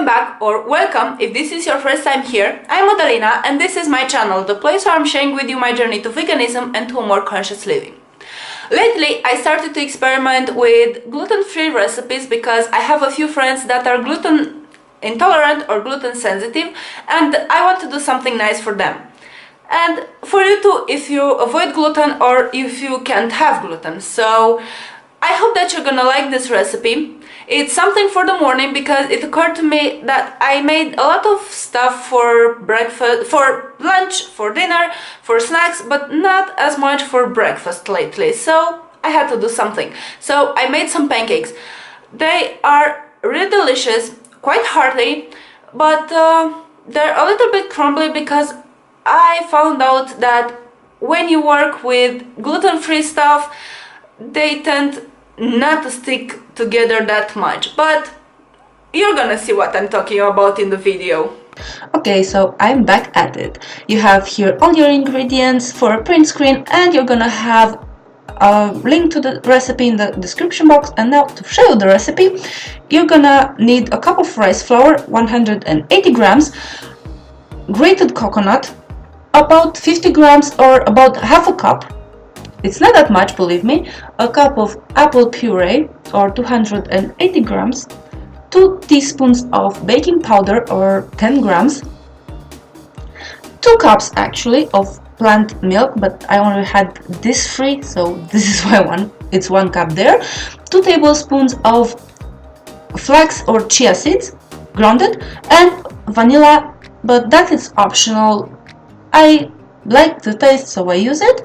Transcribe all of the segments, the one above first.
Welcome back, or welcome if this is your first time here. I'm Madalina and this is my channel, the place where I'm sharing with you my journey to veganism and to a more conscious living. Lately, I started to experiment with gluten-free recipes because I have a few friends that are gluten intolerant or gluten sensitive, and I want to do something nice for them. And for you too, if you avoid gluten or if you can't have gluten. So I hope that you're gonna like this recipe. It's something for the morning because it occurred to me that I made a lot of stuff for breakfast, for lunch, for dinner, for snacks, but not as much for breakfast lately. So I had to do something. So I made some pancakes. They are really delicious, quite hearty, but they're a little bit crumbly because I found out that when you work with gluten-free stuff, they tend not to stick together that much, but you're gonna see what I'm talking about in the video. Okay, so I'm back at it. You have here all your ingredients for a print screen, and you're gonna have a link to the recipe in the description box. And now to show you the recipe, you're gonna need a cup of rice flour, 180 grams, grated coconut, about 50 grams or about half a cup. It's not that much, believe me. A cup of apple puree or 280 grams, 2 teaspoons of baking powder or 10 grams, 2 cups actually of plant milk, but I only had this free, so this is why it's 1 cup there, 2 tablespoons of flax or chia seeds, grounded, and vanilla, but that is optional. I like the taste, so I use it.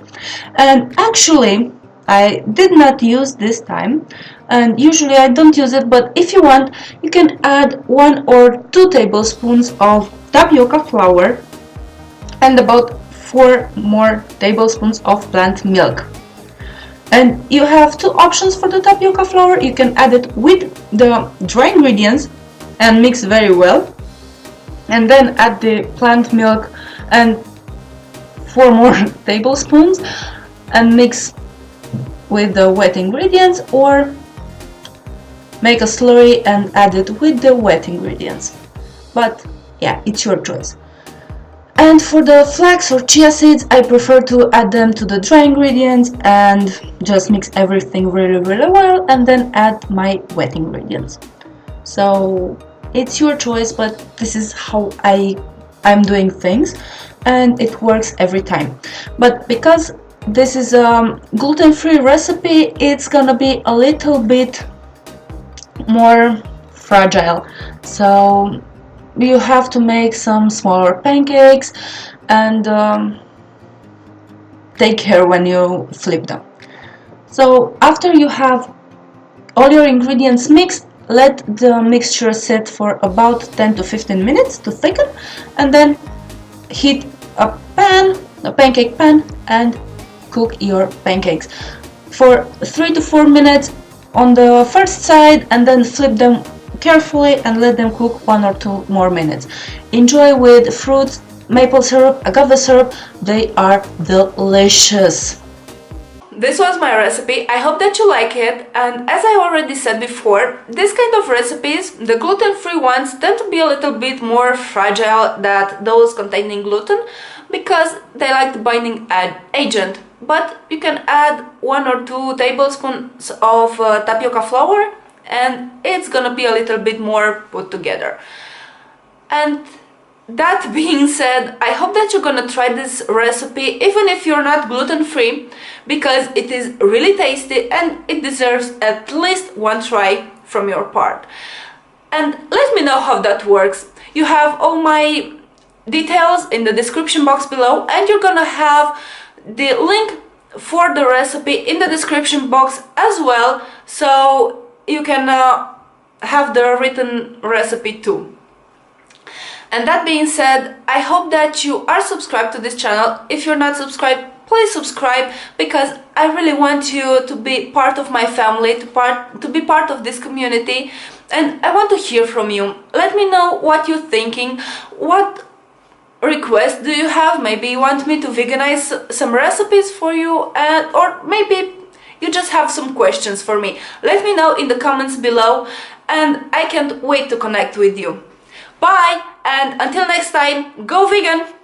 And actually I did not use this time, and usually I don't use it, but if you want, you can add 1 or 2 tablespoons of tapioca flour and about 4 more tablespoons of plant milk. And you have 2 options for the tapioca flour. You can add it with the dry ingredients and mix very well, and then add the plant milk and 4 more tablespoons and mix with the wet ingredients, or make a slurry and add it with the wet ingredients. But yeah, it's your choice. And for the flax or chia seeds, I prefer to add them to the dry ingredients and just mix everything really well, and then add my wet ingredients. So it's your choice, but this is how I'm doing things, and it works every time. But because this is a gluten-free recipe, it's gonna be a little bit more fragile, so you have to make some smaller pancakes and take care when you flip them. So after you have all your ingredients mixed, let the mixture sit for about 10 to 15 minutes to thicken, and then heat a pancake pan, and cook your pancakes for 3 to 4 minutes on the first side, and then flip them carefully and let them cook 1 or 2 more minutes. Enjoy with fruits, maple syrup, agave syrup. They are delicious. This was my recipe. I hope that you like it, and as I already said before, this kind of recipes, the gluten-free ones, tend to be a little bit more fragile than those containing gluten because they like the binding agent. But you can add 1 or 2 tablespoons of tapioca flour and it's gonna be a little bit more put together. And that being said, I hope that you're gonna try this recipe even if you're not gluten-free, because it is really tasty and it deserves at least 1 try from your part. And let me know how that works. You have all my details in the description box below, and you're gonna have the link for the recipe in the description box as well, so you can have the written recipe too. And that being said, I hope that you are subscribed to this channel. If you're not subscribed, please subscribe, because I really want you to be part of my family, to be part of this community, and I want to hear from you. Let me know what you're thinking. What requests do you have? Maybe you want me to veganize some recipes for you, or maybe you just have some questions for me. Let me know in the comments below, and I can't wait to connect with you. Bye, and until next time, go vegan!